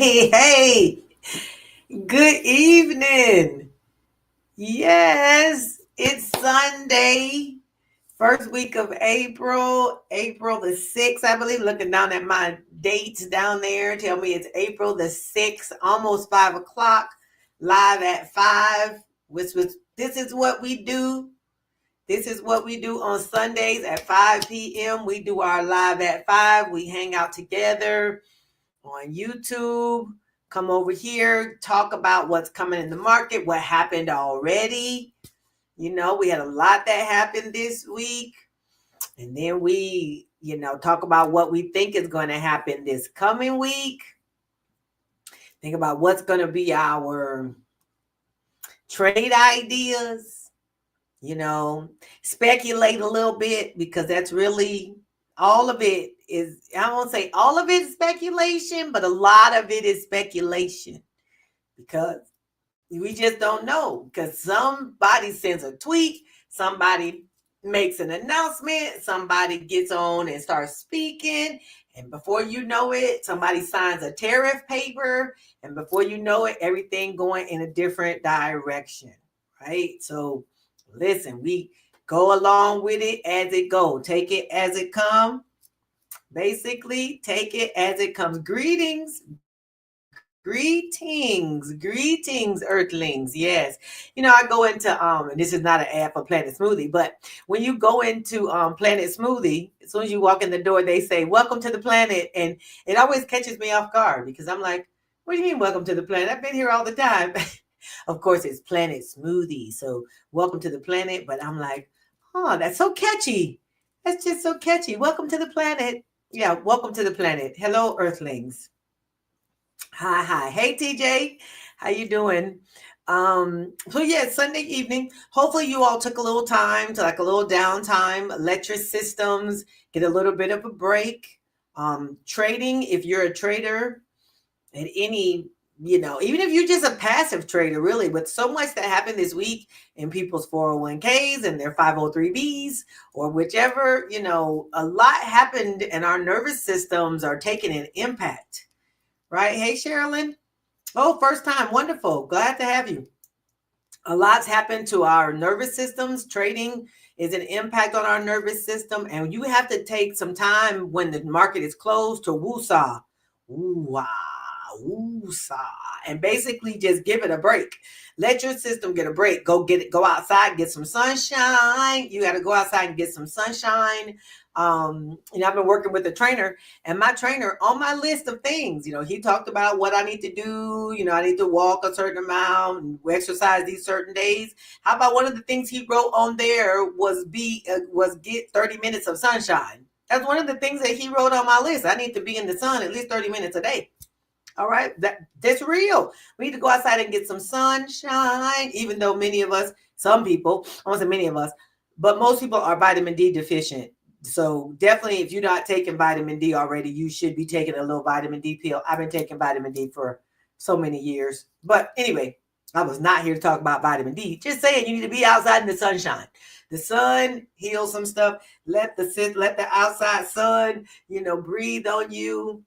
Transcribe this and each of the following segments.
Hey, good evening. Yes, it's Sunday, first week of April the 6th, I believe. Looking down at my dates down there, tell me it's April the 6th, almost 5 o'clock, live at 5, this is what we do. This is what we do on Sundays at 5 p.m. We do our live at 5. We hang out together on YouTube. Come over here, talk about what's coming in the market, what happened already. We had a lot that happened this week. And then we, talk about what we think is going to happen this coming week. Think about what's going to be our trade ideas, speculate a little bit because that's really all of it is, I won't say all of it is speculation, but a lot of it is speculation because we just don't know because somebody sends a tweet, somebody makes an announcement, somebody gets on and starts speaking, and before you know it, somebody signs a tariff paper, and before you know it, everything going in a different direction, right? So listen, we go along with it as it goes. Take it as it comes. Basically, take it as it comes. Greetings, Earthlings. Yes, I go into and this is not an ad for Planet Smoothie, but when you go into Planet Smoothie, as soon as you walk in the door, they say "Welcome to the planet," and it always catches me off guard because I'm like, "What do you mean, welcome to the planet? I've been here all the time." Of course, it's Planet Smoothie, so welcome to the planet. But I'm like, oh, that's so catchy. That's just so catchy. Welcome to the planet. Yeah, welcome to the planet. Hello, Earthlings. Hi. Hey, TJ. How you doing? So yeah, Sunday evening. Hopefully you all took a little time to like a little downtime, let your systems get a little bit of a break. Trading, if you're a trader at any, even if you're just a passive trader, really, with so much that happened this week in people's 401ks and their 503Bs or whichever, a lot happened and our nervous systems are taking an impact. Right? Hey, Sherilyn. Oh, first time. Wonderful. Glad to have you. A lot's happened to our nervous systems. Trading is an impact on our nervous system. And you have to take some time when the market is closed to woosah. Ooh-ah, woosah. And basically just give it a break. Let your system get a break. Go outside, get some sunshine. You got to go outside and get some sunshine. I've been working with a trainer, and my trainer on my list of things, he talked about what I need to do. I need to walk a certain amount and exercise these certain days. How about one of the things he wrote on there was get 30 minutes of sunshine. That's one of the things that he wrote on my list. I need to be in the sun at least 30 minutes a day. All right, that's real. We need to go outside and get some sunshine, even though some people, I won't say many of us, but most people are vitamin D deficient. So definitely, if you're not taking vitamin D already, you should be taking a little vitamin D pill. I've been taking vitamin D for so many years. But anyway, I was not here to talk about vitamin D. Just saying you need to be outside in the sunshine. The sun heals some stuff. Let the outside sun, breathe on you.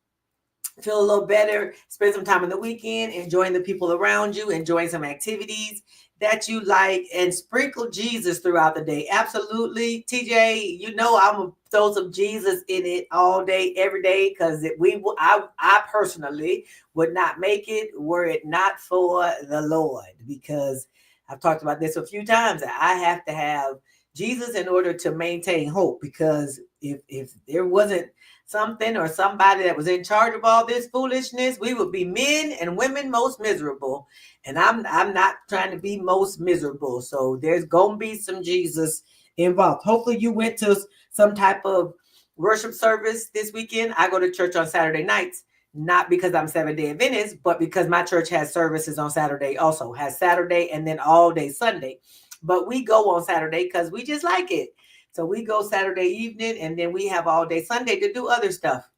Feel a little better, spend some time on the weekend, enjoying the people around you, enjoying some activities that you like, and sprinkle Jesus throughout the day. Absolutely. TJ, I'm going to throw some Jesus in it all day, every day, because I personally would not make it were it not for the Lord, because I've talked about this a few times. I have to have Jesus in order to maintain hope, because if there wasn't something or somebody that was in charge of all this foolishness, we would be men and women most miserable. And I'm not trying to be most miserable. So there's gonna be some Jesus involved. Hopefully you went to some type of worship service this weekend. I go to church on Saturday nights, not because I'm Seventh-day Adventist, but because my church has services on Saturday, also has Saturday and then all day Sunday. But we go on Saturday because we just like it. So we go Saturday evening, and then we have all day Sunday to do other stuff.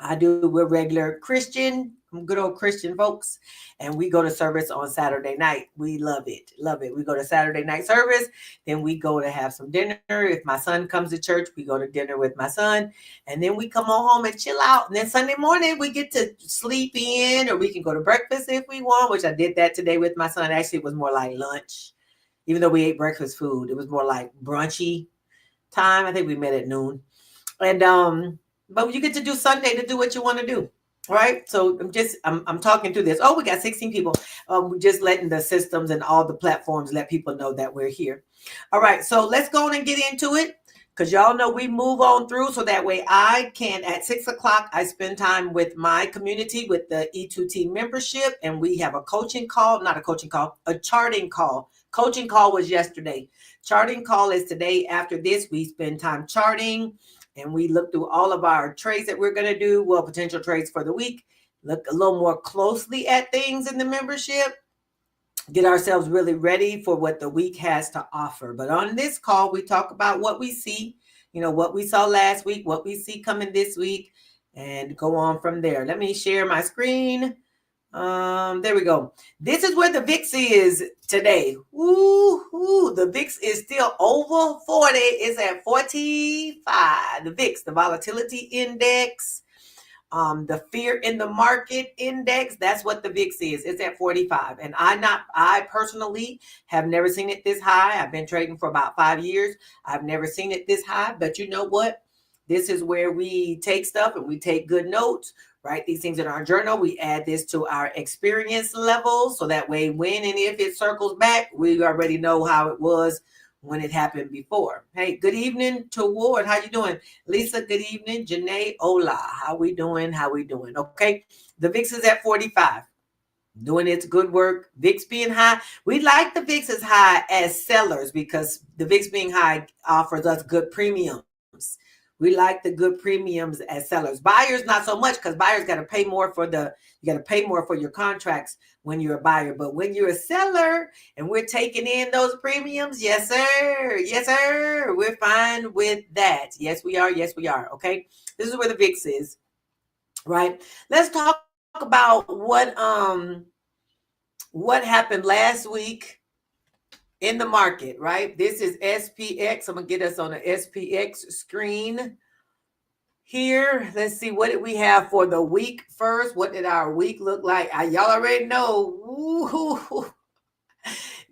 We're regular Christian good old Christian folks, and we go to service on Saturday night. We love it, love it. We go to Saturday night service, then we go to have some dinner. If my son comes to church, we go to dinner with my son, and then we come on home and chill out. And then Sunday morning we get to sleep in, or we can go to breakfast if we want, which I did that today with my son. Actually, it was more like lunch, even though we ate breakfast food. It was more like brunchy time. I think we met at noon, and but you get to do Sunday to do what you want to do. Right. So I'm talking through this. Oh, we got 16 people. We're just letting the systems and all the platforms let people know that we're here. All right. So let's go on and get into it, because y'all know we move on through, so that way I can, at 6:00, I spend time with my community with the E2T membership, and we have a coaching call, not a coaching call, a charting call. Coaching call was yesterday. Charting call is today. After this, we spend time charting, and we look through all of our trades that we're going to do, well, potential trades for the week, look a little more closely at things in the membership, get ourselves really ready for what the week has to offer. But on this call, we talk about what we see, what we saw last week, what we see coming this week, and go on from there. Let me share my screen. There we go. This is where the VIX is today. The VIX is still over 40. It's at 45. The VIX, the volatility index, the fear in the market index, that's what the VIX is. It's at 45. And I personally have never seen it this high. I've been trading for about 5 years. I've never seen it this high, but you know what? This is where we take stuff and we take good notes, write these things in our journal. We add this to our experience level, so that way when and if it circles back, we already know how it was when it happened before. Hey, good evening to Ward. How you doing? Lisa, good evening. Janae, hola. How we doing? Okay. The VIX is at 45. Doing its good work. VIX being high. We like the VIX as high as sellers, because the VIX being high offers us good premiums. We like the good premiums as sellers. Buyers, not so much, because buyers got to pay more for your contracts when you're a buyer. But when you're a seller and we're taking in those premiums, yes, sir. Yes, sir. We're fine with that. Yes, we are. Yes, we are. Okay. This is where the VIX is. Right. Let's talk about what happened last week in the market, right? This is SPX. I'm going to get us on the SPX screen here. Let's see, what did we have for the week first? What did our week look like? Y'all already know. Ooh,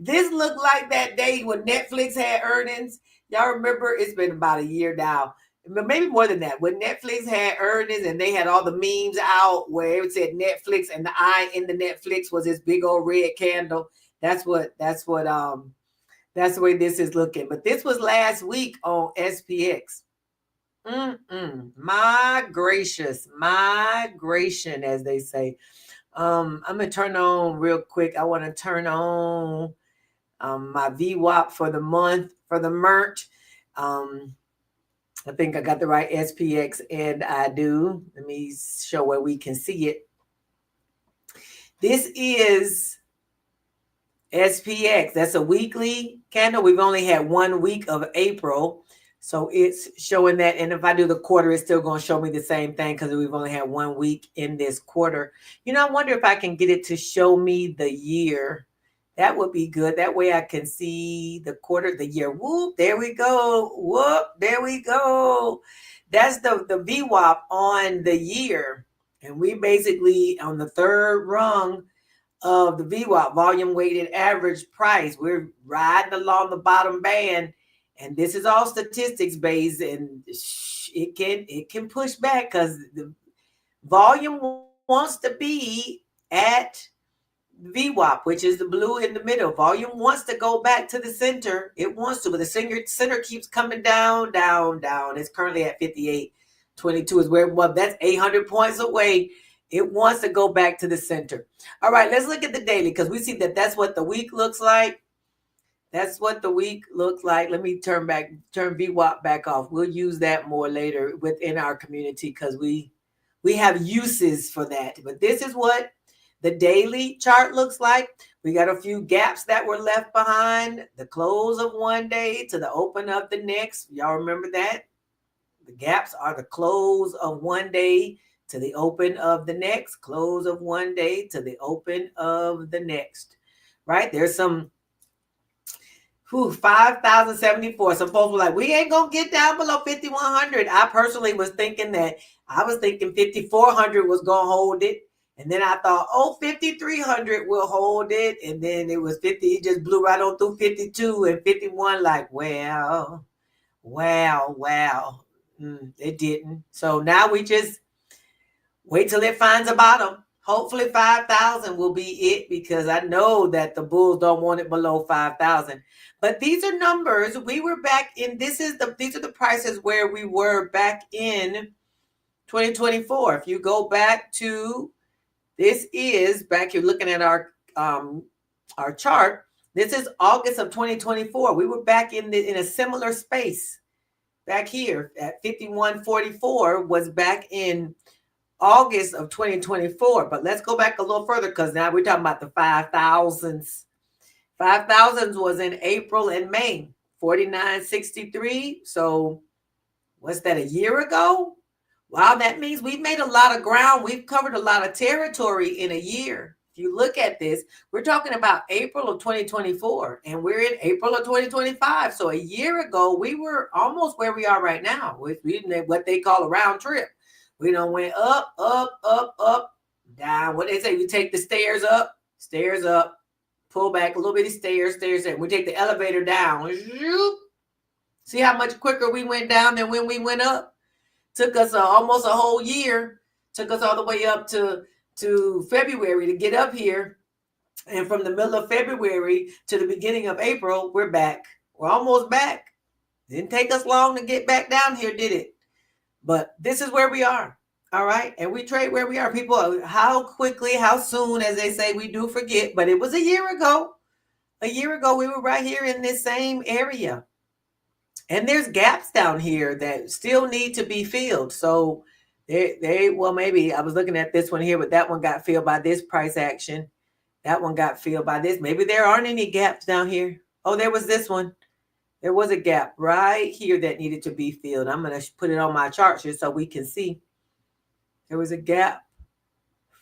this looked like that day when Netflix had earnings. Y'all remember? It's been about a year now, maybe more than that, when Netflix had earnings and they had all the memes out where it said Netflix, and the eye in the Netflix was this big old red candle. That's the way this is looking. But this was last week on SPX. Migration, as they say. I'm gonna turn on real quick. I want to turn on my VWAP for the month, for the MERT. I think I got the right SPX, and I do. Let me show where we can see it. This is SPX. That's a weekly candle. We've only had 1 week of April, so it's showing that. And if I do the quarter, it's still going to show me the same thing, because we've only had 1 week in this quarter. I wonder if I can get it to show me the year. That would be good. That way I can see the quarter, the year. Whoop, there we go. Whoop, there we go. That's the VWAP on the year. And we basically on the third rung of the VWAP, volume weighted average price. We're riding along the bottom band, and this is all statistics based, and it can push back, because the volume wants to be at VWAP, which is the blue in the middle. Volume wants to go back to the center. It wants to, but the center keeps coming down, down, down. It's currently at 58.22 is where it was. That's 800 points away. It wants to go back to the center. All right, let's look at the daily, because we see that that's what the week looks like. That's what the week looks like. Let me turn VWAP back off. We'll use that more later within our community, because we have uses for that. But this is what the daily chart looks like. We got a few gaps that were left behind. The close of one day to the open of the next. Y'all remember that? The gaps are the close of one day to the open of the next, close of one day to the open of the next, right? There's some 5,074. Some folks were like, we ain't going to get down below 5,100. I personally was thinking 5,400 was going to hold it. And then I thought, 5,300 will hold it. And then it was 50. It just blew right on through 52 and 51. Like, wow. It didn't. So now we just wait till it finds a bottom. Hopefully 5,000 will be it, because I know that the bulls don't want it below 5,000. But these are numbers. We were back in, these are the prices where we were back in 2024. If you go back to, this is back, you're looking at our chart. This is August of 2024. We were back in a similar space back here at 51.44 was back in August of 2024. But let's go back a little further, because now we're talking about the 5,000s. 5,000s was in April and May, 49.63. So what's that, a year ago? Wow, that means we've made a lot of ground. We've covered a lot of territory in a year. If you look at this, we're talking about April of 2024, and we're in April of 2025. So a year ago, we were almost where we are right now, with what they call a round trip. We done went up, down. What they say, we take the stairs up, pull back a little bit of stairs. We take the elevator down. See how much quicker we went down than when we went up? Took us almost a whole year. Took us all the way up to February to get up here. And from the middle of February to the beginning of April, we're back. We're almost back. Didn't take us long to get back down here, did it? But this is where we are. All right. And we trade where we are. People, how quickly, how soon, as they say, we do forget. But it was a year ago. A year ago, we were right here in this same area. And there's gaps down here that still need to be filled. So well, maybe I was looking at this one here, but that one got filled by this price action. That one got filled by this. Maybe there aren't any gaps down here. Oh, there was this one. There was a gap right here that needed to be filled. I'm going to put it on my chart here so we can see. There was a gap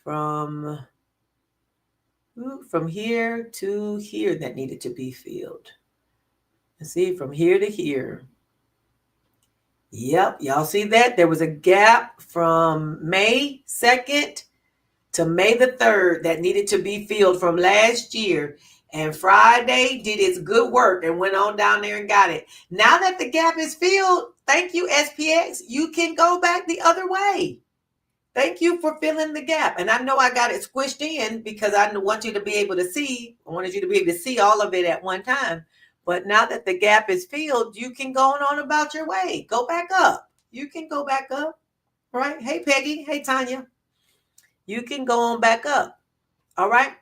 from here to here that needed to be filled. Let's see, from here to here. Yep, y'all see that? There was a gap from May 2nd to May the 3rd that needed to be filled from last year. And Friday did its good work and went on down there and got it. Now that the gap is filled, thank you, SPX. You can go back the other way. Thank you for filling the gap. And I know I got it squished in because I want you to be able to see. I wanted you to be able to see all of it at one time. But now that the gap is filled, you can go on about your way. Go back up. You can go back up. Right? Hey, Peggy. Hey, Tanya. You can go on back up. All right.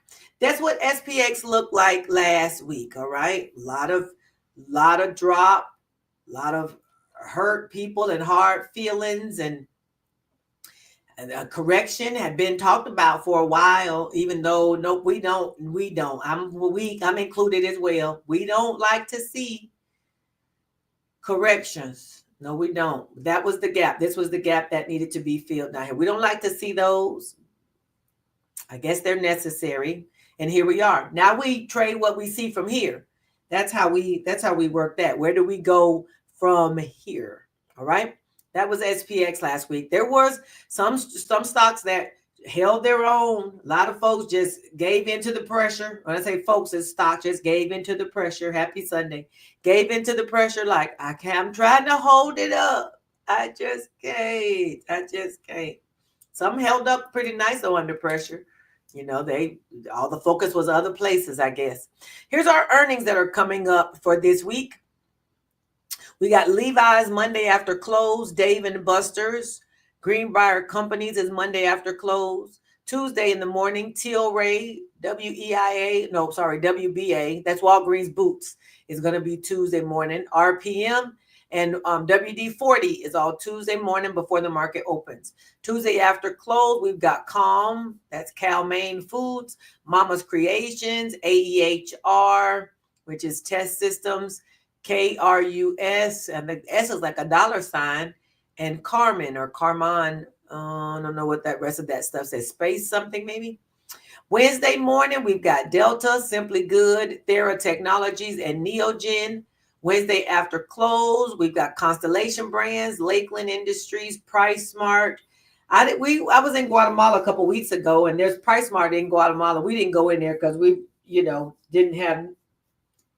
That's what SPX looked like last week. All right. A lot of drop, a lot of hurt people and hard feelings, and a correction had been talked about for a while, even though no, we don't. I'm included as well. We don't like to see corrections. No, we don't. That was the gap. This was the gap that needed to be filled down here. We don't like to see those. I guess they're necessary. And here we are. Now we trade what we see from here. That's how we work that. Where do we go from here? All right. That was SPX last week. There was some stocks that held their own. A lot of folks just gave into the pressure. When I say folks, it's stock just gave into the pressure. Happy Sunday. Gave into the pressure like, I'm trying to hold it up. I just can't. Some held up pretty nice though under pressure. You know, all the focus was other places, I guess. Here's our earnings that are coming up for this week. We got Levi's Monday after close, Dave and Buster's. Greenbrier Companies is Monday after close. Tuesday in the morning, Tilray, WBA, that's Walgreens Boots, is going to be Tuesday morning. RPM and WD-40 is all Tuesday morning before the market opens. Tuesday after close, we've got Calm, that's Cal-Maine Foods, Mama's Creations, AEHR, which is Test Systems, KRUS, and the S is like a $, and Carmen I don't know what that rest of that stuff says. Space something maybe. Wednesday morning, we've got Delta, Simply Good, Thera Technologies, and Neogen. Wednesday after close, we've got Constellation Brands, Lakeland Industries, Price Smart. I was in Guatemala a couple weeks ago, and there's Price Smart in Guatemala. We didn't go in there because we, didn't have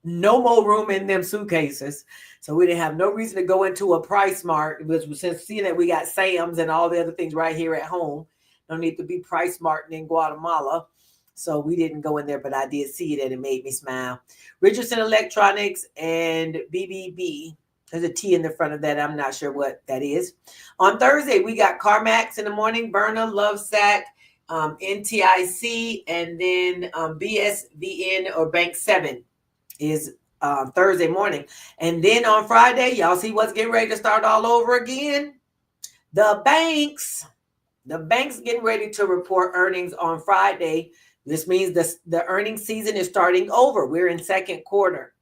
no more room in them suitcases. So we didn't have no reason to go into a Price Smart, which since seeing that we got Sam's and all the other things right here at home. No need to be Price Smart in Guatemala. So we didn't go in there, but I did see it and it made me smile. Richardson Electronics and BBB. There's a T in the front of that. I'm not sure what that is. On Thursday, we got CarMax in the morning, Berna, Lovesac, NTIC, and then BSVN or Bank 7 is Thursday morning. And then on Friday, y'all see what's getting ready to start all over again? The banks getting ready to report earnings on Friday. This means the earnings season is starting over. We're in second quarter.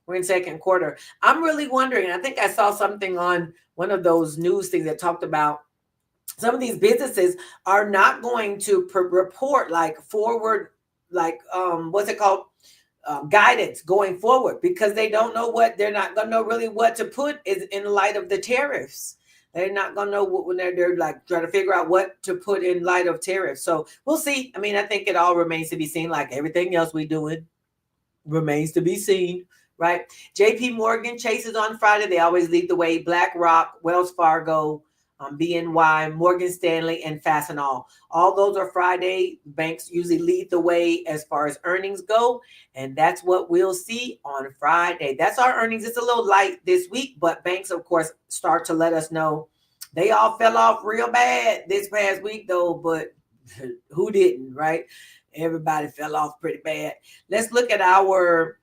I'm really wondering, I think I saw something on one of those news things that talked about some of these businesses are not going to report like forward, like what's it called? Guidance going forward, because they're not going to know really what to put is in light of the tariffs. They're not going to know when they're like trying to figure out what to put in light of tariffs. So we'll see. I mean, I think it all remains to be seen, like everything else we doing remains to be seen, right? JP Morgan, Chase is on Friday. They always lead the way. BlackRock, Wells Fargo, BNY, Morgan Stanley, and Fastenal. All those are Friday. Banks usually lead the way as far as earnings go. And that's what we'll see on Friday. That's our earnings. It's a little light this week, but banks, of course, start to let us know. They all fell off real bad this past week, though, but who didn't, right? Everybody fell off pretty bad. Let's look at our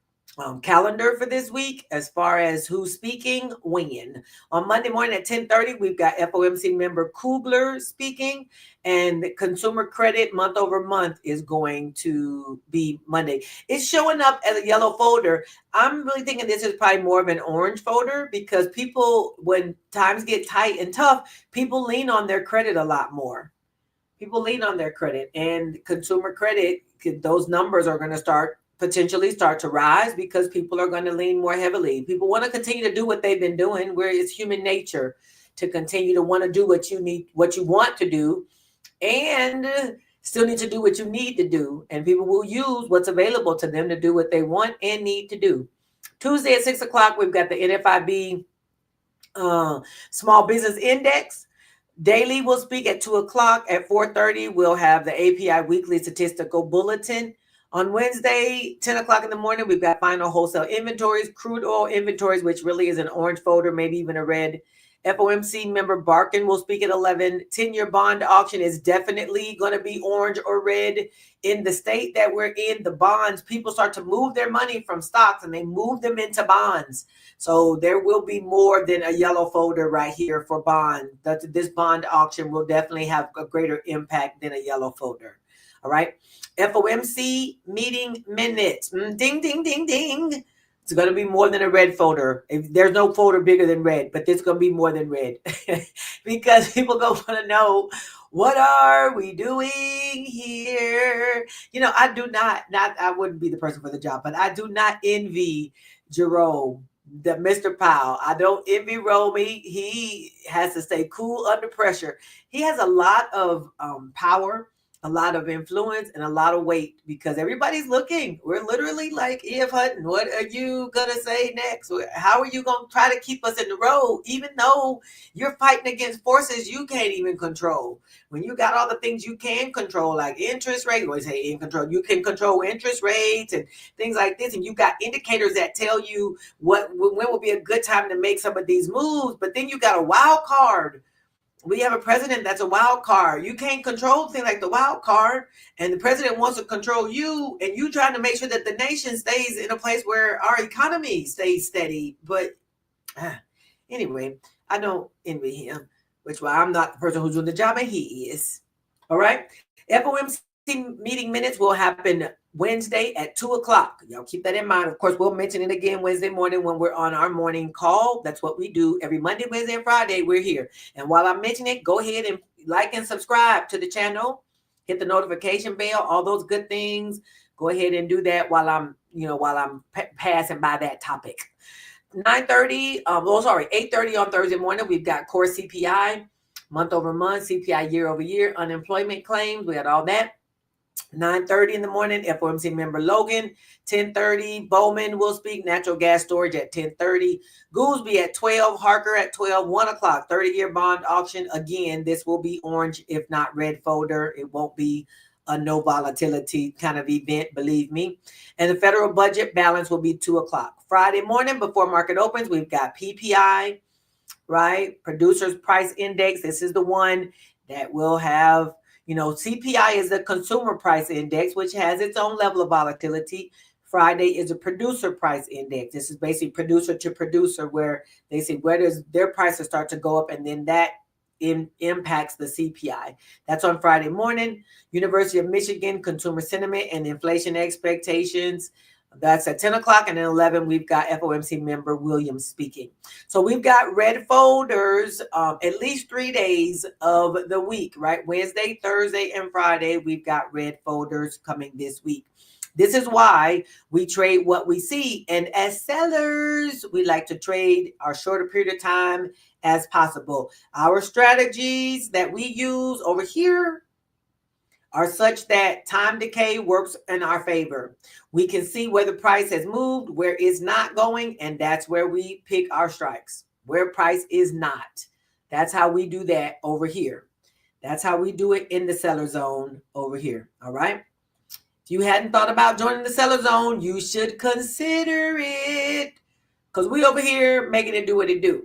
calendar for this week as far as who's speaking when. On Monday morning at 10:30, we've got FOMC member Kugler speaking, and the consumer credit month over month is going to be Monday. It's showing up as a yellow folder. I'm really thinking this is probably more of an orange folder, because people, when times get tight and tough, people lean on their credit a lot more. People lean on their credit, and consumer credit, those numbers are going to potentially start to rise because people are going to lean more heavily. People want to continue to do what they've been doing, where it's human nature to continue to want to do what you want to do, and still need to do what you need to do. And people will use what's available to them to do what they want and need to do. Tuesday at 6 o'clock, we've got the NFIB Small Business Index. Daily will speak at 2 o'clock. At 4:30, we'll have the API Weekly Statistical Bulletin. On Wednesday, 10 o'clock in the morning, we've got final wholesale inventories, crude oil inventories, which really is an orange folder, maybe even a red. FOMC member Barkin will speak at 11. 10-year bond auction is definitely going to be orange or red. In the state that we're in, the bonds, people start to move their money from stocks and they move them into bonds. So there will be more than a yellow folder right here for bond. This bond auction will definitely have a greater impact than a yellow folder. All right. FOMC meeting minutes. Ding, ding, ding, ding. It's going to be more than a red folder. There's no folder bigger than red, but it's going to be more than red because people going to want to know, what are we doing here? I wouldn't be the person for the job, but I do not envy Jerome, the Mr. Powell. I don't envy Romy. He has to stay cool under pressure. He has a lot of power, a lot of influence, and a lot of weight because everybody's looking. We're literally like, Eve Hutton, what are you going to say next? How are you going to try to keep us in the road, even though you're fighting against forces you can't even control? When you got all the things you can control, like interest rate, always say in control, you can control interest rates and things like this. And you've got indicators that tell you when will be a good time to make some of these moves. But then you got a wild card. We have a president that's a wild card. You can't control things like the wild card, and the president wants to control you, and you trying to make sure that the nation stays in a place where our economy stays steady. But anyway, I don't envy him, which why I'm not the person who's doing the job, and he is. All right. FOMC meeting minutes will happen Wednesday at 2 o'clock. Y'all keep that in mind. Of course, we'll mention it again Wednesday morning when we're on our morning call. That's what we do every Monday, Wednesday, and Friday. We're here. And while I mention it, go ahead and like and subscribe to the channel, hit the notification bell, all those good things. Go ahead and do that while I'm passing by that topic. 8:30 on Thursday morning, we've got core CPI, month over month, CPI year over year, unemployment claims. We got all that. 9:30 in the morning, FOMC member Logan. 10:30, Bowman will speak. Natural gas storage at 10:30. Goolsbee at 12. Harker at 12. 1 o'clock, 30-year bond auction. Again, this will be orange, if not red folder. It won't be a no volatility kind of event, believe me. And the federal budget balance will be 2 o'clock. Friday morning, before market opens, we've got PPI, right? Producers Price Index. This is the one that will have, CPI is the consumer price index, which has its own level of volatility. Friday is a producer price index. This is basically producer to producer, where they say where does their prices start to go up, and then that impacts the CPI. That's on Friday morning. University of Michigan consumer sentiment and inflation expectations. That's at 10 o'clock, and at 11, we've got FOMC member Williams speaking. So we've got red folders at least 3 days of the week, right? Wednesday, Thursday, and Friday, we've got red folders coming this week. This is why we trade what we see. And as sellers, we like to trade our shorter period of time as possible. Our strategies that we use over here are such that time decay works in our favor. We can see where the price has moved, where it's not going, and that's where we pick our strikes, where price is not. That's how we do that over here. That's how we do it in the seller zone over here, all right? If you hadn't thought about joining the seller zone, you should consider it, because we over here making it do what it do.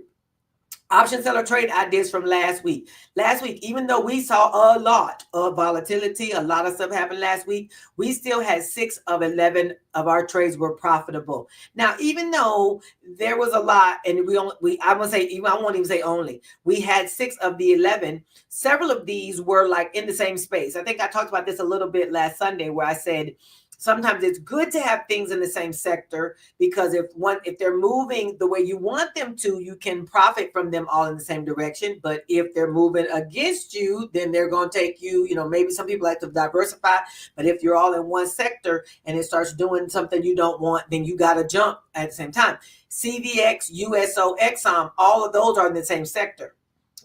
Option seller trade ideas from last week. Last week, even though we saw a lot of volatility, a lot of stuff happened last week, we still had 6 of 11 of our trades were profitable. Now, even though there was a lot, and I won't even say only, we had 6 of the 11. Several of these were like in the same space. I think I talked about this a little bit last Sunday, where I said sometimes it's good to have things in the same sector, because if they're moving the way you want them to, you can profit from them all in the same direction. But if they're moving against you, then they're going to take you, maybe some people like to diversify, but if you're all in one sector and it starts doing something you don't want, then you got to jump at the same time. CVX, USO, Exxon, all of those are in the same sector,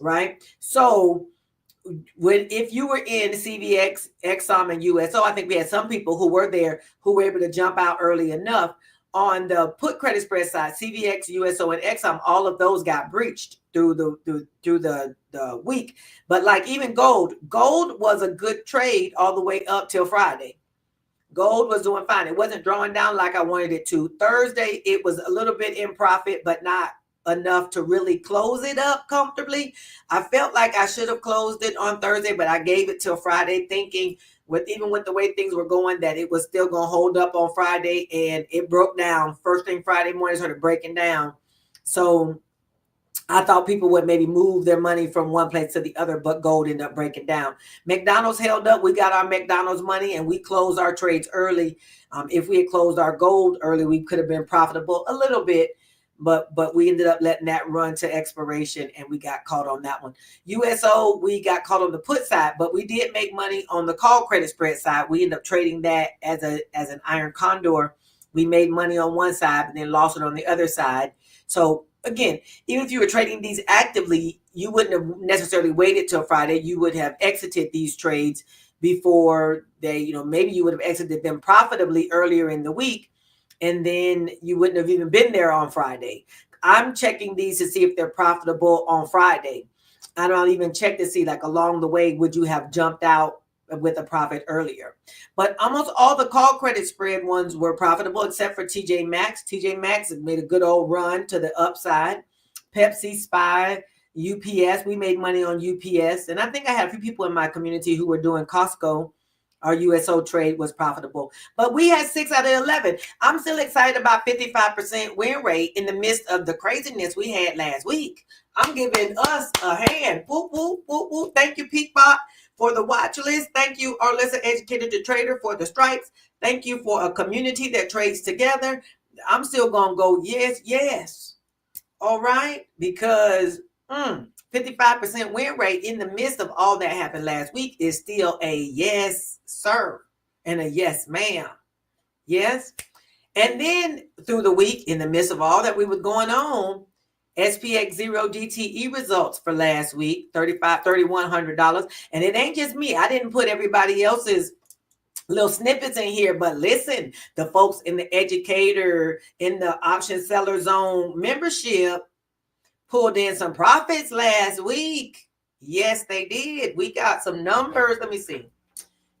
right? So if you were in CVX, Exxon, and USO, I think we had some people who were there who were able to jump out early enough. On the put credit spread side, CVX, USO, and Exxon, all of those got breached through the week. But like even gold was a good trade all the way up till Friday. Gold was doing fine. It wasn't drawing down like I wanted it to. Thursday, it was a little bit in profit, but not enough to really close it up comfortably. I felt like I should have closed it on Thursday, but I gave it till Friday, thinking even with the way things were going, that it was still going to hold up on Friday, and it broke down. First thing Friday morning, started breaking down. So I thought people would maybe move their money from one place to the other, but gold ended up breaking down. McDonald's held up. We got our McDonald's money, and we closed our trades early. If we had closed our gold early, we could have been profitable a little bit. But we ended up letting that run to expiration, and we got caught on that one. USO, we got caught on the put side, but we did make money on the call credit spread side. We ended up trading that as an iron condor. We made money on one side and then lost it on the other side. So again, even if you were trading these actively, you wouldn't have necessarily waited till Friday. You would have exited these trades before they, maybe you would have exited them profitably earlier in the week, and then you wouldn't have even been there on Friday. I'm checking these to see if they're profitable on Friday. I don't even check to see, like, along the way, would you have jumped out with a profit earlier? But almost all the call credit spread ones were profitable, except for TJ Maxx. TJ Maxx made a good old run to the upside. Pepsi, SPY, UPS. We made money on UPS. And I think I had a few people in my community who were doing Costco. Our USO trade was profitable, but we had 6 out of 11. I'm still excited about 55% win rate in the midst of the craziness we had last week. I'm giving us a hand. Whoop, whoop, whoop, whoop. Thank you, Peakbot, for the watch list. Thank you, Arlissa Educated to Trader, for the strikes. Thank you for a community that trades together. I'm still going to go yes, yes. All right, because 55% win rate in the midst of all that happened last week is still a yes, sir, and a yes, ma'am. Yes. And then through the week, in the midst of all that we was going on, SPX 0 DTE results for last week, $3,100. And it ain't just me. I didn't put everybody else's little snippets in here, but listen, the folks in the educator, in the option seller zone membership pulled in some profits last week. Yes, they did. We got some numbers. Let me see.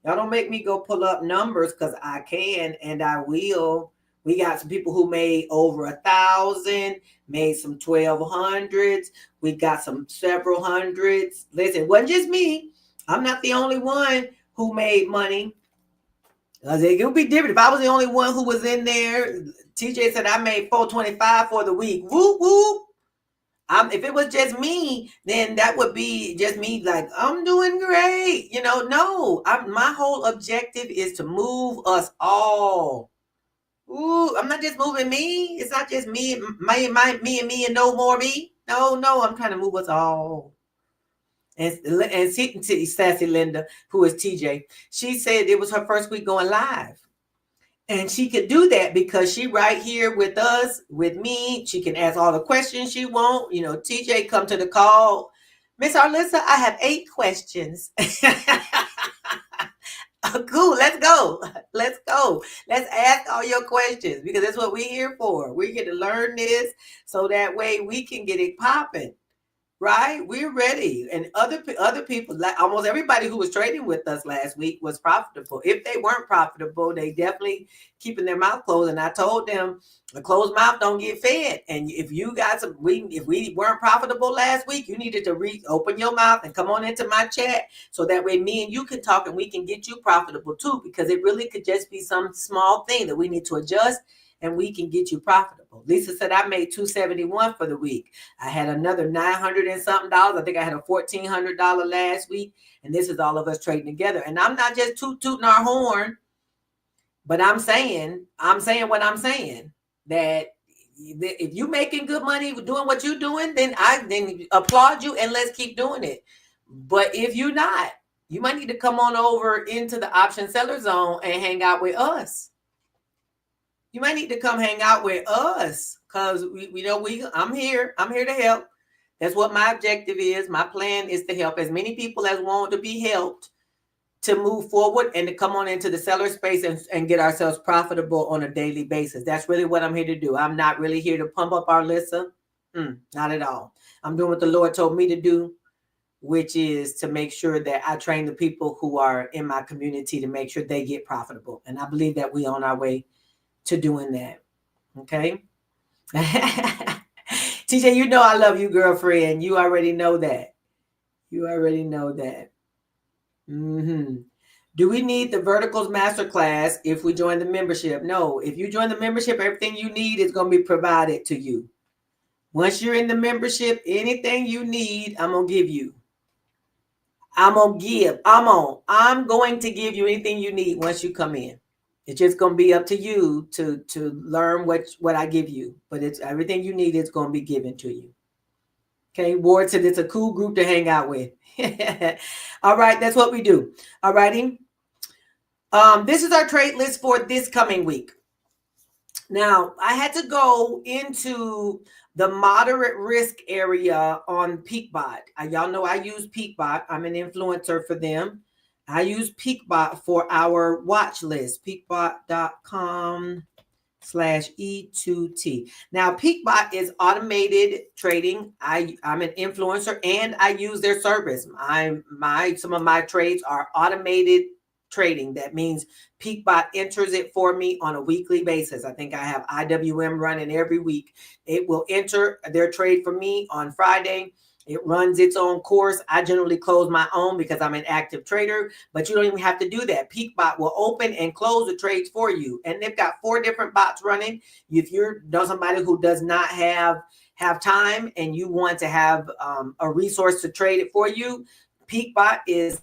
Y'all don't make me go pull up numbers because I can and I will. We got some people who made over 1,000, made some 1,200s. We got some several hundreds. Listen, it wasn't just me. I'm not the only one who made money. It would be different if I was the only one who was in there. TJ said I made $425 for the week. Whoop, whoop. If it was just me, then that would be just me like, I'm doing great. No, my whole objective is to move us all. Ooh, I'm not just moving me. It's not just me, me and no more me. No, I'm trying to move us all. And Sassy Linda, who is TJ, she said it was her first week going live. And she could do that because she right here with us, with me. She can ask all the questions she want. TJ come to the call. Miss Arlissa, I have 8 questions. Cool, let's go. Let's ask all your questions because that's what we're here for. We're here to learn this so that way we can get it popping. Right? We're ready. And other people, like almost everybody who was trading with us last week was profitable. If they weren't profitable, they definitely keeping their mouth closed. And I told them a closed mouth don't get fed. And if you got if we weren't profitable last week, you needed to open your mouth and come on into my chat so that way me and you can talk and we can get you profitable too, because it really could just be some small thing that we need to adjust and we can get you profitable. Lisa said, I made $271 for the week. I had another $900 and something. I think I had a $1,400 last week. And this is all of us trading together. And I'm not just tooting our horn, but I'm saying what I'm saying, that if you're making good money doing what you're doing, then I applaud you and let's keep doing it. But if you're not, you might need to come on over into the option seller zone and hang out with us. You might need to come hang out with us because I'm here to help. That's what my objective is. My plan is to help as many people as want to be helped to move forward and to come on into the seller space and get ourselves profitable on a daily basis. That's really what I'm here to do. I'm not really here to pump up Arlissa. Not at all. I'm doing what the Lord told me to do, which is to make sure that I train the people who are in my community to make sure they get profitable. And I believe that we're on our way to doing that. Okay. TJ, I love you, girlfriend. You already know that. Do we need the Verticals Masterclass if we join the membership? No. If you join the membership, everything you need is going to be provided to you. Once you're in the membership, anything you need, I'm going to give you. I'm going to give you anything you need once you come in. It's just going to be up to you to learn what I give you. But it's everything you need is going to be given to you. Okay. Ward said it's a cool group to hang out with. All right. That's what we do. All righty. This is our trade list for this coming week. Now, I had to go into the moderate risk area on Peakbot. Y'all know I use Peakbot. I'm an influencer for them. I use Peakbot for our watch list, peakbot.com/E2T. Now, Peakbot is automated trading. I'm an influencer and I use their service. Some of my trades are automated trading. That means Peakbot enters it for me on a weekly basis. I think I have IWM running every week. It will enter their trade for me on Friday. It runs its own course. I generally close my own because I'm an active trader, but you don't even have to do that. Peakbot will open and close the trades for you. And they've got 4 different bots running. If you're somebody who does not have time and you want to have a resource to trade it for you, PeakBot is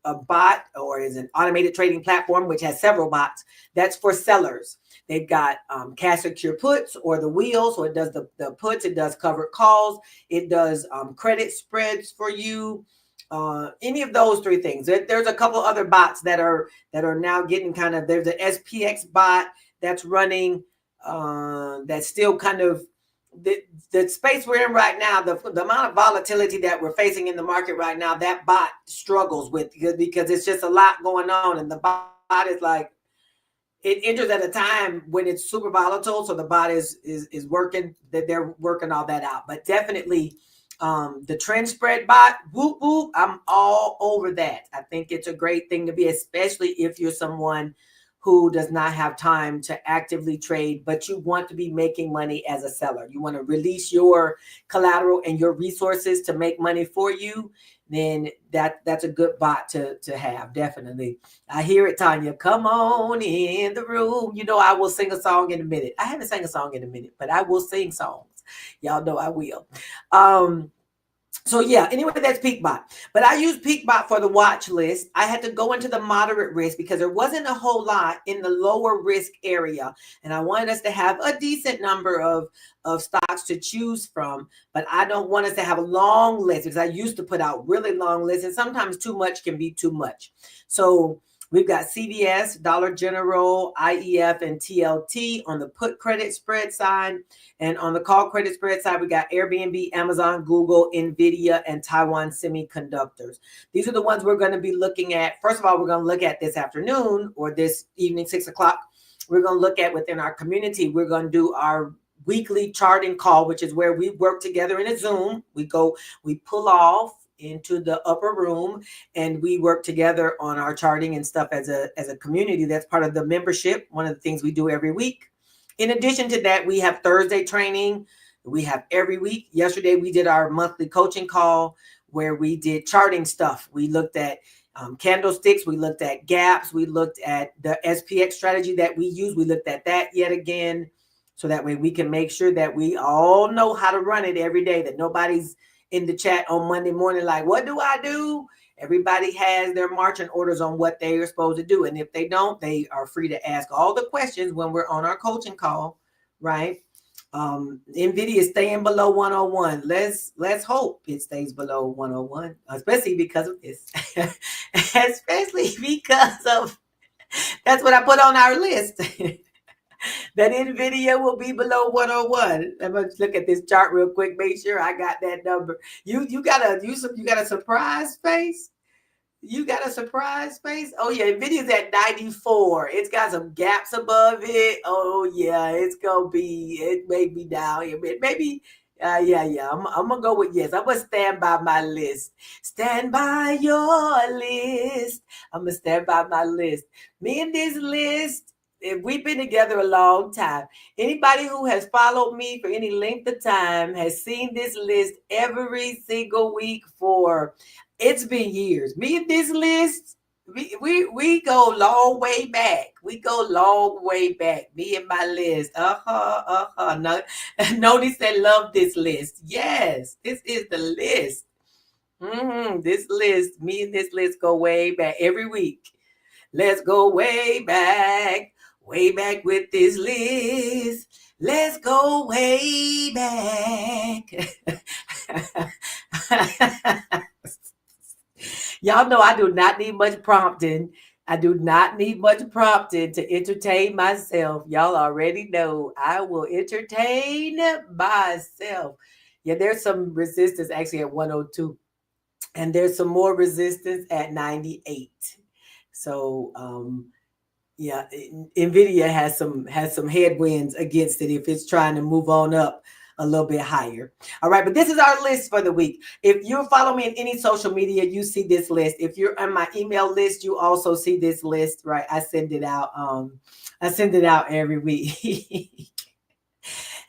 a bot, or is an automated trading platform which has several bots. That's for sellers. They've got cash secure puts, or the wheel. So it does the puts, it does covered calls, it does credit spreads for you. Any of those three things. There's a couple other bots that are now getting kind of, there's an SPX bot that's running, that's still kind of the space we're in right now, the amount of volatility that we're facing in the market right now, that bot struggles with, because it's just a lot going on, and the bot is like, it enters at a time when it's super volatile. So the bot is working, that they're working all that out. But definitely the trend spread bot, whoop, whoop, I'm all over that. I think it's a great thing to be, especially if you're someone who does not have time to actively trade, but you want to be making money as a seller. You want to release your collateral and your resources to make money for you. Then that's a good bot to have, definitely. I hear it, Tanya. Come on in the room. You know, I will sing a song in a minute. I haven't sang a song in a minute, but I will sing songs. Y'all know I will. So yeah, anyway, that's PeakBot. But I use PeakBot for the watch list. I had to go into the moderate risk because there wasn't a whole lot in the lower risk area. And I wanted us to have a decent number of stocks to choose from. But I don't want us to have a long list, because I used to put out really long lists, and sometimes too much can be too much. So we've got CVS, Dollar General, IEF, and TLT on the put credit spread side. And on the call credit spread side, we got Airbnb, Amazon, Google, NVIDIA, and Taiwan Semiconductors. These are the ones we're going to be looking at. First of all, we're going to look at this afternoon, or this evening, 6 o'clock. We're going to look at within our community. We're going to do our weekly charting call, which is where we work together in a Zoom. We pull off into the upper room, and we work together on our charting and stuff as a community. That's part of the membership, one of the things we do every week. In addition to that, we have Thursday training. We have every week. Yesterday, we did our monthly coaching call where we did charting stuff. We looked at candlesticks. We looked at gaps. We looked at the SPX strategy that we use. We looked at that yet again, so that way we can make sure that we all know how to run it every day, that nobody's in the chat on Monday morning like, what do I do? Everybody has their marching orders on what they are supposed to do. And if they don't, they are free to ask all the questions when we're on our coaching call, right? NVIDIA is staying below 101. Let's hope it stays below 101, especially because of this. Especially because of, that's what I put on our list. That NVIDIA will be below 101. Let me look at this chart real quick. Make sure I got that number. You got a surprise face. You got a surprise face. Oh yeah, NVIDIA's at 94. It's got some gaps above it. Oh yeah, it may be down here. Maybe. Yeah. I'm gonna go with yes. I'm gonna stand by my list. Stand by your list. I'm gonna stand by my list. Me and this list, if we've been together a long time, anybody who has followed me for any length of time has seen this list every single week for, it's been years. Me and this list, we go long way back. We go long way back. Me and my list. No, Noni said, love this list. Yes, this is the list. This list, me and this list go way back every week. Let's go way back with this list. Let's go way back. Y'all know I do not need much prompting. I do not need much prompting to entertain myself. Y'all already know I will entertain myself. Yeah, there's some resistance actually at 102. And there's some more resistance at 98. So yeah, NVIDIA has some headwinds against it if it's trying to move on up a little bit higher. All right, but this is our list for the week. If you follow me in any social media, you see this list. If you're on my email list, you also see this list, right? I send it out. I send it out every week.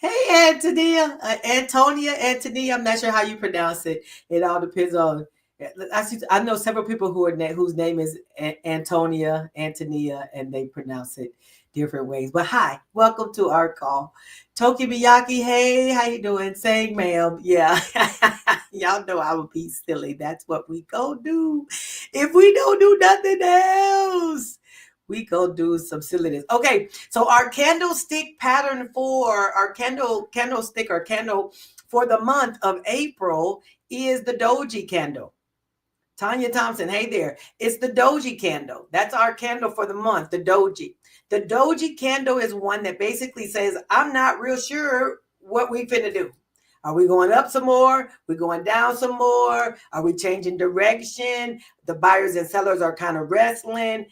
Hey, Antonia, I'm not sure how you pronounce it. It all depends on I know several people whose name is Antonia, and they pronounce it different ways. But hi, welcome to our call. Toki Miyaki, hey, how you doing? Saying ma'am. Yeah. Y'all know I would be silly. That's what we go do. If we don't do nothing else, we go do some silliness. Okay, so our candlestick pattern for our candlestick or candle for the month of April is the doji candle. Tanya Thompson, hey there. It's the doji candle. That's our candle for the month, the doji. The doji candle is one that basically says, I'm not real sure what we finna do. Are we going up some more? We going down some more? Are we changing direction? The buyers and sellers are kind of wrestling.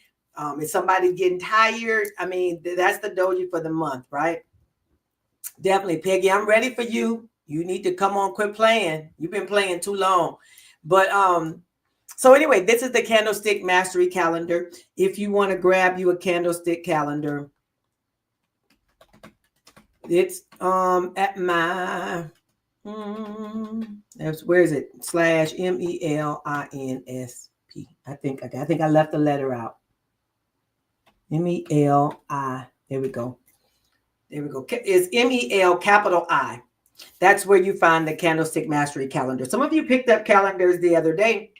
Is somebody getting tired? I mean, that's the doji for the month, right? Definitely, Peggy. I'm ready for you. You need to come on, quit playing. You've been playing too long. But so anyway, this is the Candlestick Mastery Calendar. If you want to grab you a candlestick calendar, it's at my where is it? /MELINSP. I think I left the letter out. MELI. There we go. It's MEL capital I. That's where you find the Candlestick Mastery Calendar. Some of you picked up calendars the other day.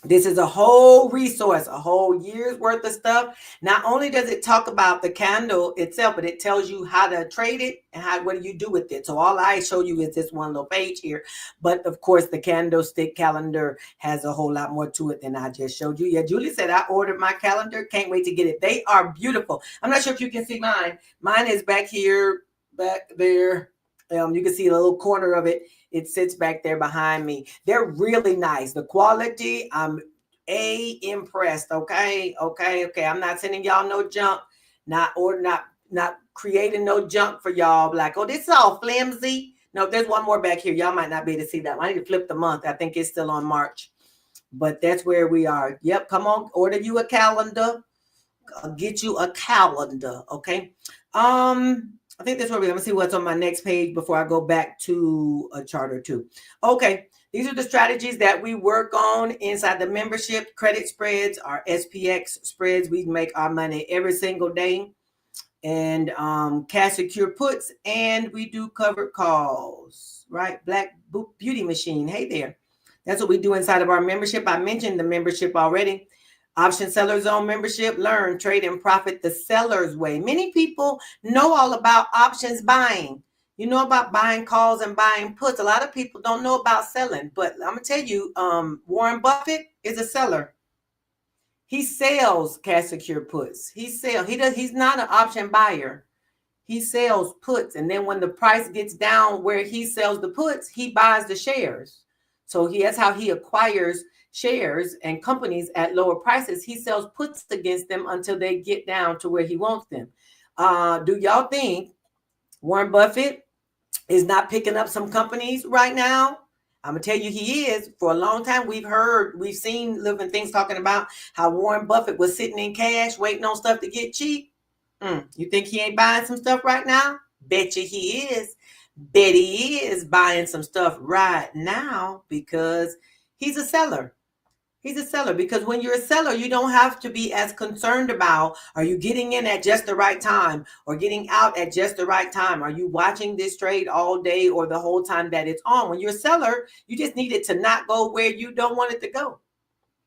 This is a whole resource, a whole year's worth of stuff. Not only does it talk about the candle itself, but it tells you how to trade it and what do you do with it. So all I show you is this one little page here. But of course, the candlestick calendar has a whole lot more to it than I just showed you. Yeah, Julie said, I ordered my calendar. Can't wait to get it. They are beautiful. I'm not sure if you can see mine. Mine is back here, back there. You can see a little corner of it. It sits back there behind me. They're really nice. The quality, I'm impressed. Okay. I'm not sending y'all no junk. Not creating no junk for y'all. Like, oh, this is all flimsy. No, there's one more back here. Y'all might not be able to see that. I need to flip the month. I think it's still on March. But that's where we are. Yep. Come on. Order you a calendar. Get you a calendar. Okay. I think that's where we're going to see what's on my next page before I go back to a chart or two. Okay, these are the strategies that we work on inside the membership. Credit spreads, our SPX spreads. We make our money every single day. And cash secure puts, and we do covered calls, right? Black Beauty Machine. Hey there. That's what we do inside of our membership. I mentioned the membership already. Option Seller Zone membership, learn, trade, and profit the seller's way. Many people know all about options buying. You know about buying calls and buying puts. A lot of people don't know about selling, but I'm gonna tell you, Warren Buffett is a seller. He sells cash secure puts. He's not an option buyer. He sells puts, and then when the price gets down where he sells the puts, he buys the shares. So that's how he acquires shares and companies at lower prices. He sells puts against them until they get down to where he wants them. Do y'all think Warren Buffett is not picking up some companies right now? I'm gonna tell you he is. For a long time, we've seen Living Things talking about how Warren Buffett was sitting in cash waiting on stuff to get cheap. You think he ain't buying some stuff right now? Bet you he is. Bet he is buying some stuff right now because he's a seller. He's a seller because when you're a seller, you don't have to be as concerned about, are you getting in at just the right time or getting out at just the right time? Are you watching this trade all day or the whole time that it's on? When you're a seller, you just need it to not go where you don't want it to go.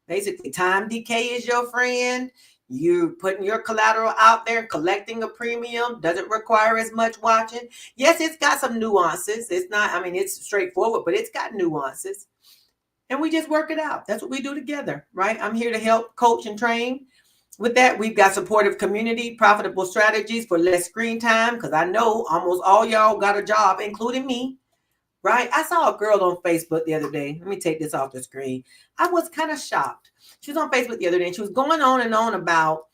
Basically, time decay is your friend. You're putting your collateral out there, collecting a premium, doesn't require as much watching. Yes, it's got some nuances. It's straightforward, but it's got nuances. And we just work it out. That's what we do together, right? I'm here to help coach and train. With that, we've got supportive community, profitable strategies for less screen time, because I know almost all y'all got a job, including me, right? I saw a girl on Facebook the other day. Let me take this off the screen. I was kind of shocked. She was on Facebook the other day, and she was going on and on about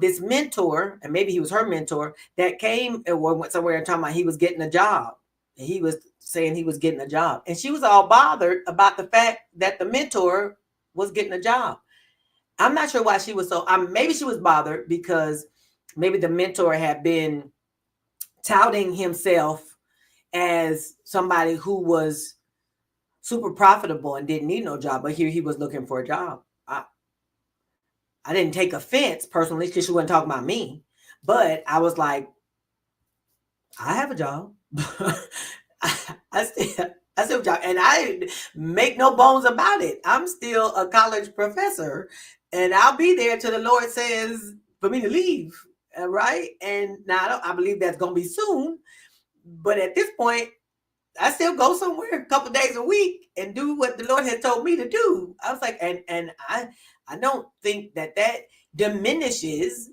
this mentor, and maybe he was her mentor, that came and went somewhere and talking about he was getting a job. And he was saying he was getting a job. And she was all bothered about the fact that the mentor was getting a job. I'm not sure why she was so, maybe she was bothered because maybe the mentor had been touting himself as somebody who was super profitable and didn't need no job, but here he was looking for a job. I didn't take offense personally because she wasn't talking about me, but I was like, I have a job. I still have a job, and I make no bones about it. I'm still a college professor, and I'll be there till the Lord says for me to leave. Right? And now I believe that's going to be soon. But at this point, I still go somewhere a couple days a week and do what the Lord has told me to do. I was like, and I don't think that diminishes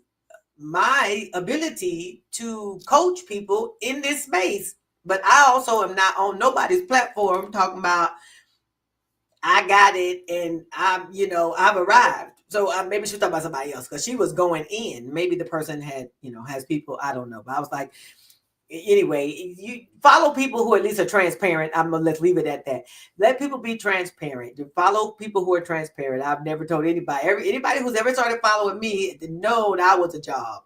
my ability to coach people in this space. But I also am not on nobody's platform talking about I got it and I've arrived. So maybe she's talking about somebody else because she was going in. Maybe the person had, has people, I don't know. But I was like, anyway, you follow people who at least are transparent. Let's leave it at that. Let people be transparent. Follow people who are transparent. I've never told anybody who's ever started following me to know that was a job.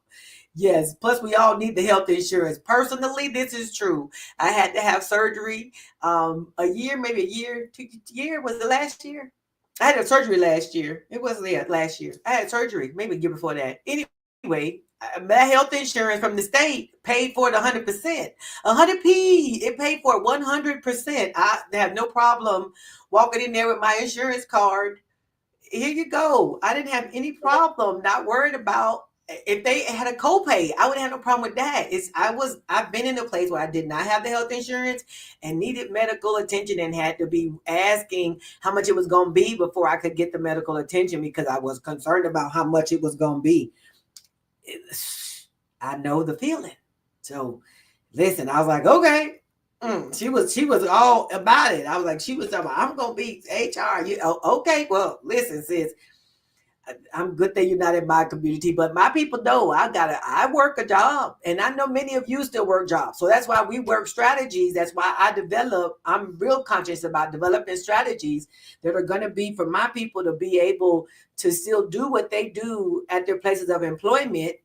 Yes. Plus, we all need the health insurance. Personally, this is true. I had to have surgery a year, maybe a year, 2 year. Was it last year? I had a surgery last year. It wasn't last year. I had surgery maybe a year before that. Anyway, that health insurance from the state paid for it 100%. 100p. It paid for it 100%. I have no problem walking in there with my insurance card. Here you go. I didn't have any problem, not worried about if they had a copay. I wouldn't have no problem with that. I've been in a place where I did not have the health insurance and needed medical attention and had to be asking how much it was going to be before I could get the medical attention because I was concerned about how much it was going to be. I know the feeling. So listen, I was like, okay. She was all about it. I was like, she was talking about, I'm gonna be HR. Okay, well, listen, sis. I'm good that you're not in my community, but my people know I work a job, and I know many of you still work jobs. So that's why we work strategies. That's why I'm real conscious about developing strategies that are going to be for my people to be able to still do what they do at their places of employment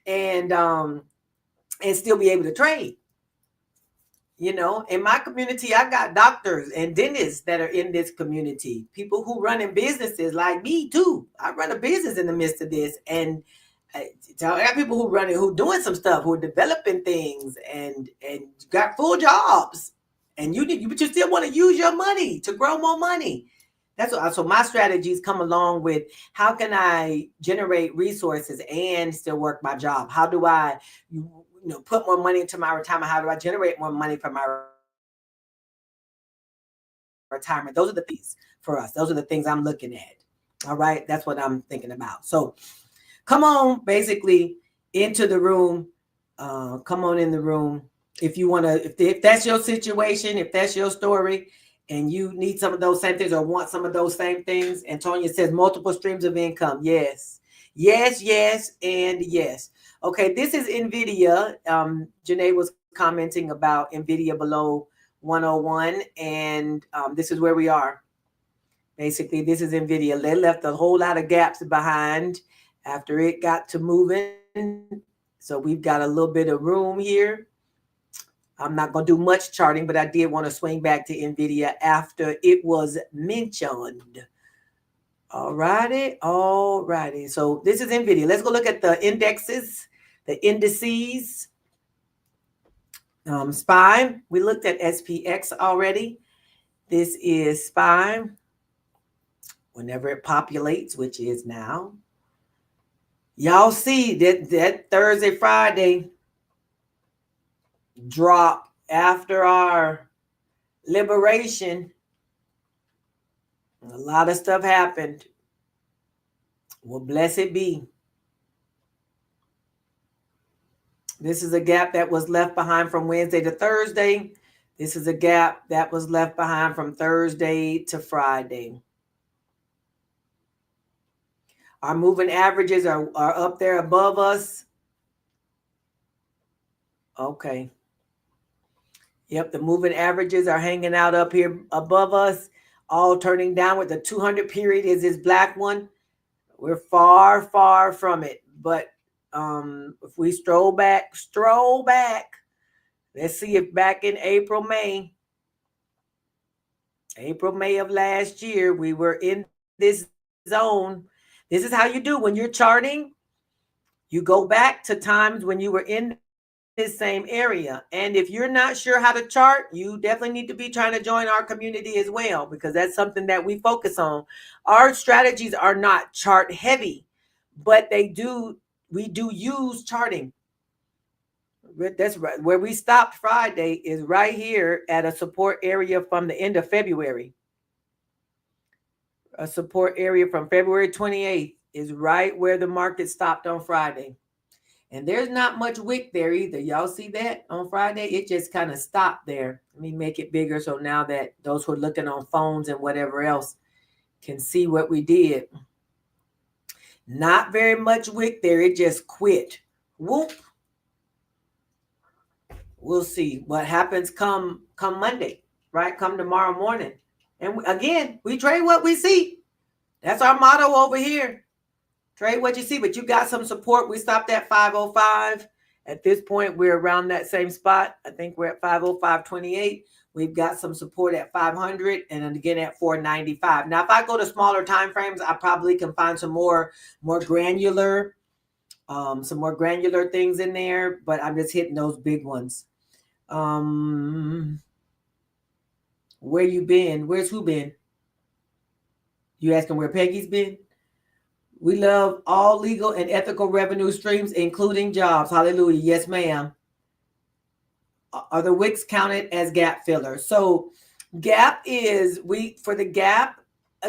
and still be able to trade. In my community, I got doctors and dentists that are in this community, people who run in businesses like me too. I run a business in the midst of this. And I got people who doing some stuff, who are developing things and got full jobs. And but you still want to use your money to grow more money. So my strategies come along with how can I generate resources and still work my job? How do I put more money into my retirement? How do I generate more money for my retirement? Those are the things for us. Those are the things I'm looking at. All right. That's what I'm thinking about. So come on, basically into the room. Come on in the room. If you want to, if that's your situation, if that's your story, and you need some of those same things or want some of those same things. Antonia says multiple streams of income. Yes, yes, yes, and yes. Okay, this is NVIDIA. Janae was commenting about NVIDIA below 101, and this is where we are. Basically, this is NVIDIA. They left a whole lot of gaps behind after it got to moving. So we've got a little bit of room here. I'm not going to do much charting, but I did want to swing back to NVIDIA after it was mentioned. All righty. So this is NVIDIA. Let's go look at the indexes, the indices. SPY. We looked at SPX already. This is SPY. Whenever it populates, which is now. Y'all see that Thursday, Friday drop after our liberation. A lot of stuff happened. Well, blessed be. This is a gap that was left behind from Wednesday to Thursday. This is a gap that was left behind from Thursday to Friday. Our moving averages are up there above us. Okay. Yep, the moving averages are hanging out up here above us, all turning downward. The 200 period is this black one. We're far, far from it. But if we stroll back, let's see if back in April, May, April, May of last year, we were in this zone. This is how you do when you're charting. You go back to times when you were in this same area. And if you're not sure how to chart, you definitely need to be trying to join our community as well, because that's something that we focus on. Our strategies are not chart heavy, but we do use charting. That's right. Where we stopped Friday is right here at a support area from the end of February. A support area from February 28th is right where the market stopped on Friday. And there's not much wick there either. Y'all see that on Friday? It just kind of stopped there. Let me make it bigger so now that those who are looking on phones and whatever else can see what we did. Not very much wick there. It just quit. Whoop. We'll see what happens come Monday, right? Come tomorrow morning. And again, we trade what we see. That's our motto over here. Trade what you see, but you got some support. We stopped at 505. At this point, we're around that same spot. I think we're at 505.28. We've got some support at 500 and then again at 495. Now, if I go to smaller time frames, I probably can find some more granular, some more granular things in there, but I'm just hitting those big ones. Where you been? Where's who been? You asking where Peggy's been? We love all legal and ethical revenue streams, including jobs. Hallelujah. Yes, ma'am. Are the wicks counted as gap fillers? So gap is, for the gap,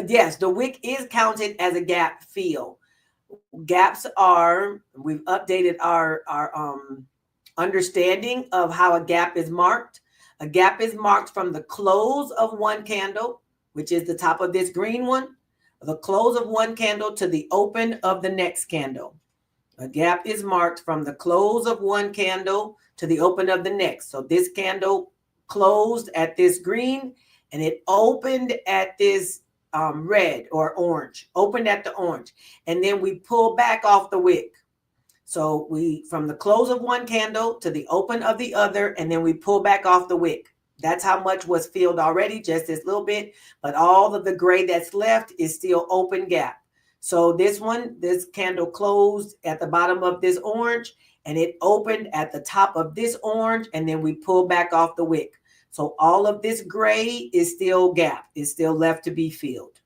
yes, the wick is counted as a gap fill. Gaps are, we've updated our understanding of how a gap is marked. A gap is marked from the close of one candle, which is the top of this green one, the close of one candle to the open of the next candle. A gap is marked from the close of one candle to the open of the next. So this candle closed at this green and it opened at this red or orange, opened at the orange. And then we pull back off the wick. So from the close of one candle to the open of the other, and then we pull back off the wick. That's how much was filled already, just this little bit. But all of the gray that's left is still open gap. So this candle closed at the bottom of this orange, and it opened at the top of this orange, and then we pull back off the wick. So all of this gray is still gap. It's still left to be filled.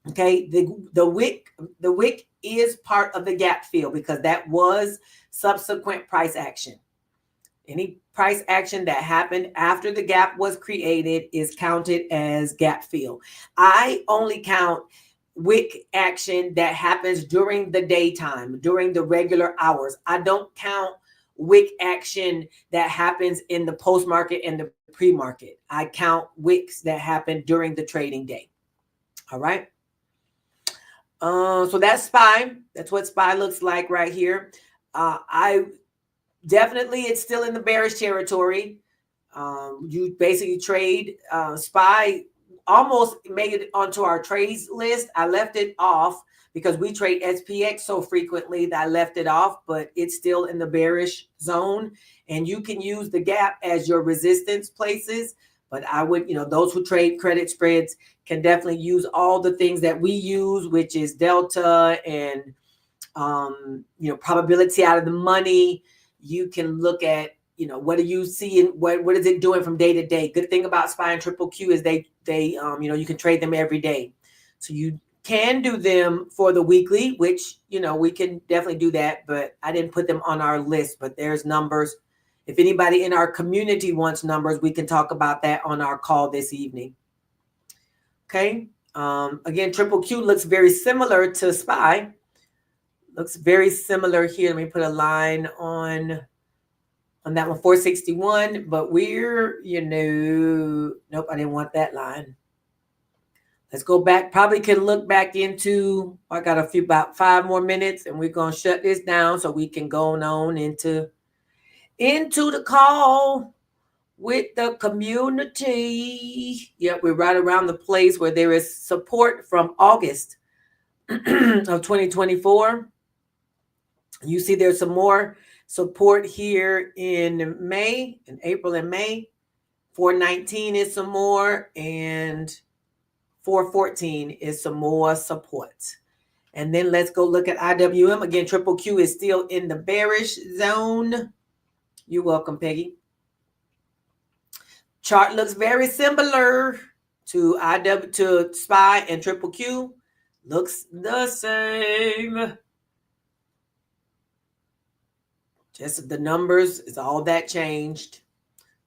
Okay, the wick is part of the gap fill because that was subsequent price action. Any price action that happened after the gap was created is counted as gap fill. I only count wick action that happens during the daytime, during the regular hours. I don't count wick action that happens in the post-market and the pre-market. I count wicks that happen during the trading day. All right. So that's SPY. That's what SPY looks like right here. It's still in the bearish territory. You basically trade SPY. Almost made it onto our trades list. I left it off because we trade SPX so frequently that I left it off, but it's still in the bearish zone. And you can use the gap as your resistance places. But I would, those who trade credit spreads can definitely use all the things that we use, which is delta and, probability out of the money. You can look at, what are you seeing? What is it doing from day to day? Good thing about SPY and Triple Q is they you can trade them every day. So you can do them for the weekly, which, we can definitely do that, but I didn't put them on our list, but there's numbers. If anybody in our community wants numbers, we can talk about that on our call this evening. Okay. Again, Triple Q looks very similar to SPY. Looks very similar here. Let me put a line on that one, 461. But we're, nope, I didn't want that line. Let's go back. Probably can look back into, I got about 5 more minutes, and we're going to shut this down so we can go on into the call with the community. Yep, we're right around the place where there is support from August of 2024. You see there's some more support here in April and May 419 is some more, and 414 is some more support. And then let's go look at IWM. Again, Triple Q is still in the bearish zone. You're welcome, Peggy. Chart looks very similar to SPY and Triple Q. Looks the same. Just the numbers is all that changed.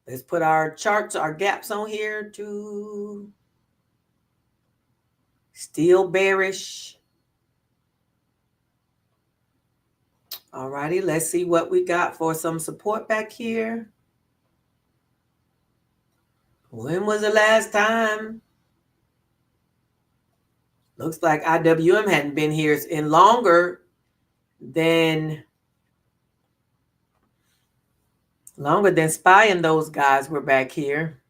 Let's put our charts, our gaps on here too. Still bearish. All righty, let's see what we got for some support back here. When was the last time? Looks like IWM hadn't been here in longer than SPY and those guys were back here.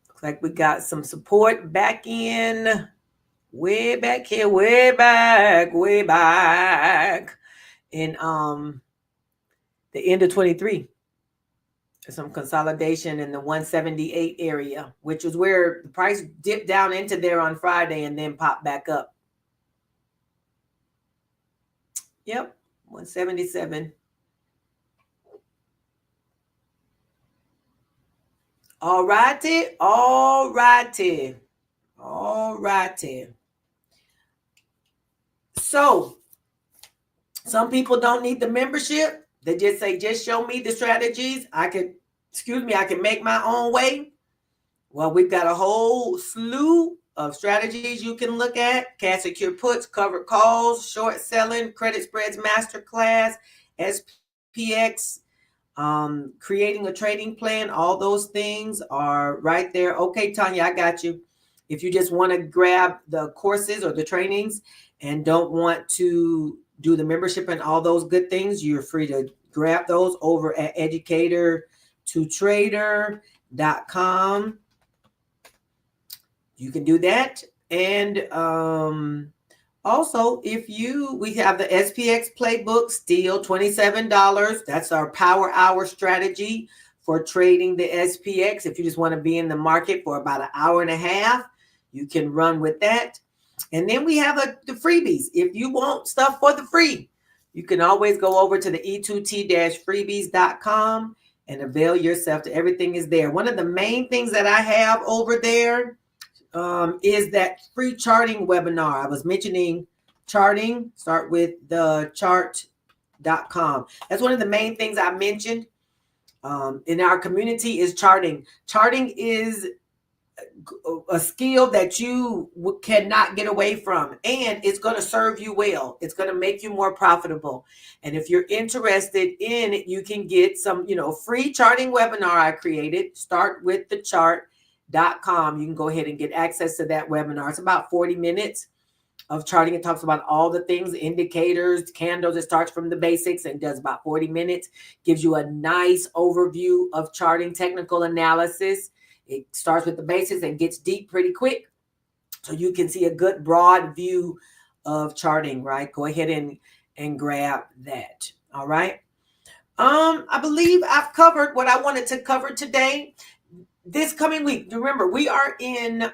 Looks like we got some support back in, way back here, way back in the end of 23. Some consolidation in the 178 area, which is where the price dipped down into there on Friday and then popped back up. Yep, 177. All righty. So some people don't need the membership. They just say, just show me the strategies. I can make my own way. Well, we've got a whole slew of strategies you can look at. Cash secure puts, covered calls, short selling, credit spreads masterclass, SPX, creating a trading plan. All those things are right there. Okay, Tanya, I got you. If you just want to grab the courses or the trainings and don't want to do the membership and all those good things, you're free to grab those over at educator2trader.com. You can do that. And also, we have the SPX playbook, still $27. That's our power hour strategy for trading the SPX. If you just want to be in the market for about an hour and a half, you can run with that. And then we have the freebies. If you want stuff for the free, you can always go over to the e2t-freebies.com and avail yourself to everything is there. One of the main things that I have over there is that free charting webinar. I was mentioning charting. Start with the chart.com. That's one of the main things I mentioned in our community is charting. Charting is a skill that you cannot get away from, and it's going to serve you well. It's going to make you more profitable. And if you're interested in it, you can get some, free charting webinar I created. Start with the chart.com. You can go ahead and get access to that webinar. It's about 40 minutes of charting. It talks about all the things, indicators, candles. It starts from the basics and does about 40 minutes. Gives you a nice overview of charting, technical analysis. It starts with the basics and gets deep pretty quick. So you can see a good broad view of charting, right? Go ahead and grab that. All right. I believe I've covered what I wanted to cover today. This coming week, remember, we are in,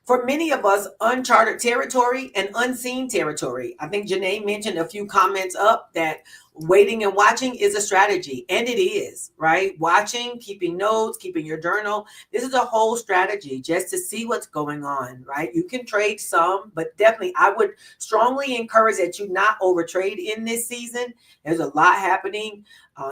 for many of us, uncharted territory and unseen territory. I think Janae mentioned a few comments up that waiting and watching is a strategy, and it is, right? Watching, keeping notes, keeping your journal. This is a whole strategy just to see what's going on, right? You can trade some, but definitely I would strongly encourage that you not overtrade in this season. There's a lot happening.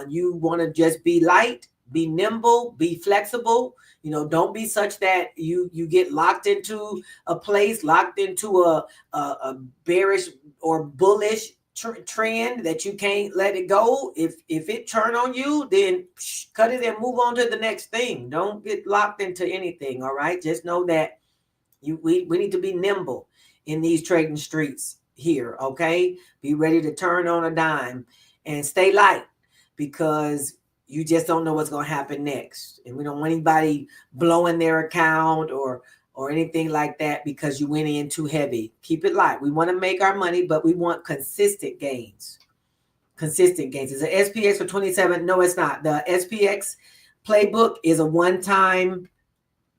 You want to just be light, be nimble, be flexible. Don't be such that you get locked into a place, locked into a bearish or bullish trend that you can't let it go. If it turn on you, then cut it and move on to the next thing. Don't get locked into anything. All right. Just know that we need to be nimble in these trading streets here. Okay. Be ready to turn on a dime and stay light, because you just don't know what's going to happen next. And we don't want anybody blowing their account or anything like that because you went in too heavy. Keep it light. We want to make our money, but we want consistent gains. Consistent gains. Is it SPX for 27? No, it's not. The SPX playbook is a one-time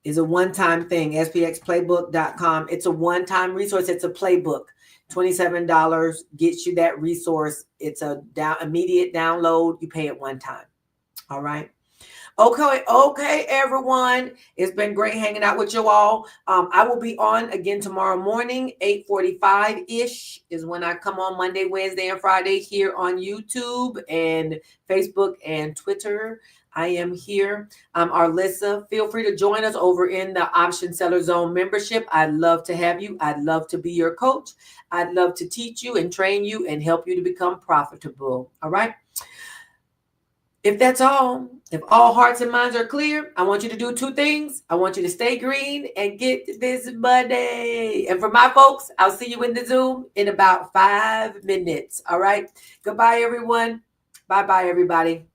thing. spxplaybook.com. It's a one-time resource. It's a playbook. $27 gets you that resource. It's a immediate download. You pay it one time. All right. Okay, everyone. It's been great hanging out with you all. I will be on again tomorrow morning, 8:45-ish is when I come on Monday, Wednesday, and Friday here on YouTube and Facebook and Twitter. I am here. I'm Arlissa. Feel free to join us over in the Option Seller Zone membership. I'd love to have you. I'd love to be your coach. I'd love to teach you and train you and help you to become profitable. All right. If that's all, if all hearts and minds are clear, I want you to do two things. I want you to stay green and get this money. And for my folks, I'll see you in the Zoom in about 5 minutes. All right. Goodbye, everyone. Bye-bye, everybody.